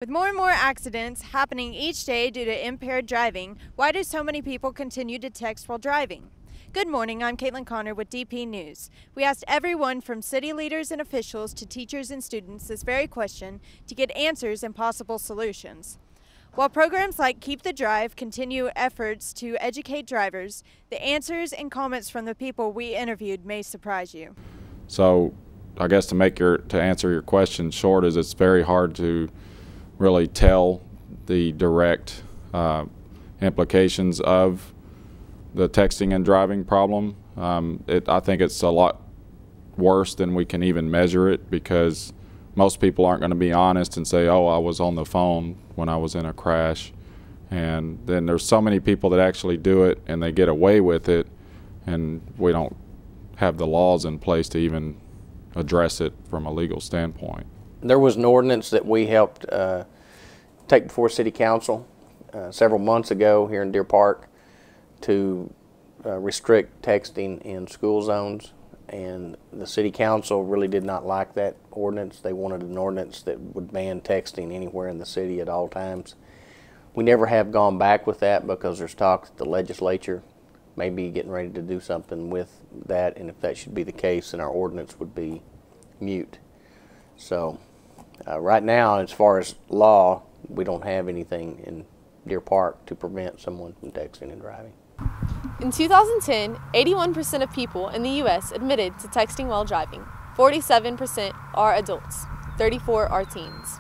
With more and more accidents happening each day due to impaired driving, why do so many people continue to text while driving? Good morning, I'm Caitlin Connor with DP News. We asked everyone from city leaders and officials to teachers and students this very question to get answers and possible solutions. While programs like Keep the Drive continue efforts to educate drivers, the answers and comments from the people we interviewed may surprise you. So I guess to answer your question short is it's very hard to really tell the direct implications of the texting and driving problem. I think it's a lot worse than we can even measure it, because most people aren't going to be honest and say, oh, I was on the phone when I was in a crash. And then there's so many people that actually do it and they get away with it, and we don't have the laws in place to even address it from a legal standpoint. There was an ordinance that we helped take before City Council several months ago here in Deer Park to restrict texting in school zones, and the City Council really did not like that ordinance. They wanted an ordinance that would ban texting anywhere in the city at all times. We never have gone back with that because there's talk that the legislature may be getting ready to do something with that, and if that should be the case, then our ordinance would be mute. So right now, as far as law, we don't have anything in Deer Park to prevent someone from texting and driving. In 2010, 81% of people in the U.S. admitted to texting while driving. 47% are adults, 34% are teens.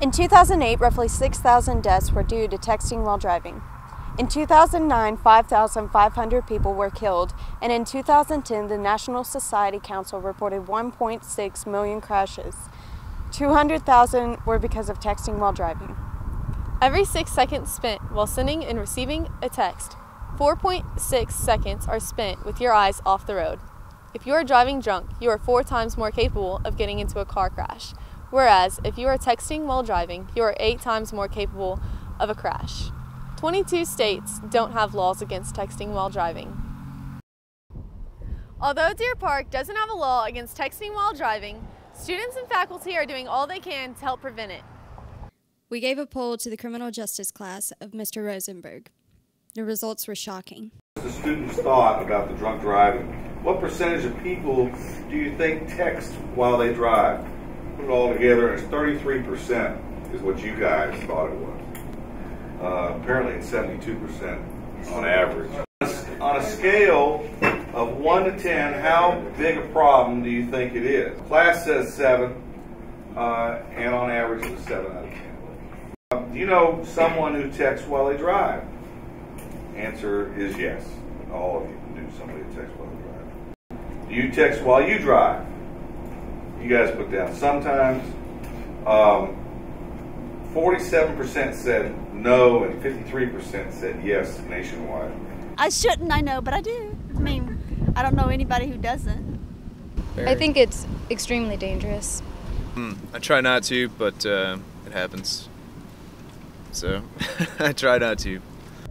In 2008, roughly 6,000 deaths were due to texting while driving. In 2009, 5,500 people were killed, and in 2010, the National Society Council reported 1.6 million crashes. 200,000 were because of texting while driving. Every 6 seconds spent while sending and receiving a text, 4.6 seconds are spent with your eyes off the road. If you are driving drunk, you are 4 times more capable of getting into a car crash, whereas if you are texting while driving, you are 8 times more capable of a crash. 22 states don't have laws against texting while driving. Although Deer Park doesn't have a law against texting while driving, students and faculty are doing all they can to help prevent it. We gave a poll to the criminal justice class of Mr. Rosenberg. The results were shocking. The students thought about the drunk driving. What percentage of people do you think text while they drive? Put it all together, and it's 33% is what you guys thought it was. Apparently it's 72% on average. On a scale of 1 to 10, how big a problem do you think it is? Class says 7, and on average it's 7 out of 10. Do you know someone who texts while they drive? Answer is yes. All of you knew somebody who texts while they drive. Do you text while you drive? You guys put down sometimes. 47% said no, and 53% said yes nationwide. I shouldn't, I know, but I do. I mean, I don't know anybody who doesn't. I think it's extremely dangerous. I try not to, but it happens. So I try not to.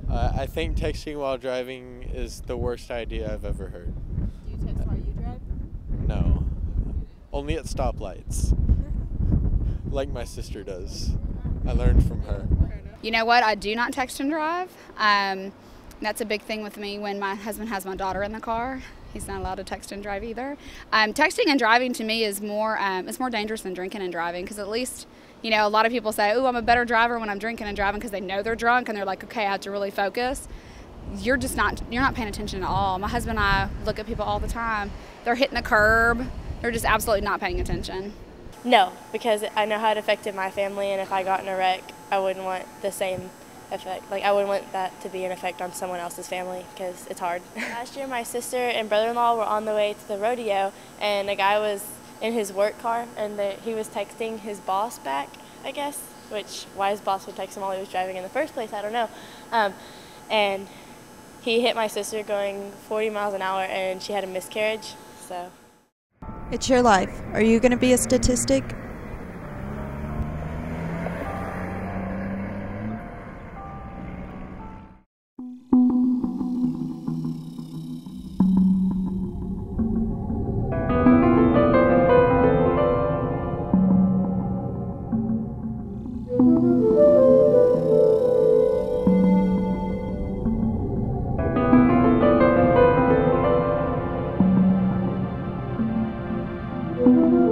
I think texting while driving is the worst idea I've ever heard. Do you text while you drive? No. Only at stoplights. Like my sister does. I learned from her. You know what? I do not text and drive. That's a big thing with me when my husband has my daughter in the car. He's not allowed to text and drive either. Texting and driving to me is more dangerous than drinking and driving, because at least, you know, a lot of people say, oh, I'm a better driver when I'm drinking and driving, because they know they're drunk and they're like, okay, I have to really focus. You're not paying attention at all. My husband and I look at people all the time. They're hitting a curb. They're just absolutely not paying attention. No, because I know how it affected my family, and if I got in a wreck, I wouldn't want the same effect. Like, I wouldn't want that to be an effect on someone else's family, because it's hard. Last year, my sister and brother-in-law were on the way to the rodeo, and a guy was in his work car, and he was texting his boss back, I guess, which why his boss would text him while he was driving in the first place, I don't know. And he hit my sister going 40 miles an hour, and she had a miscarriage, so. It's your life. Are you going to be a statistic? Thank you. you.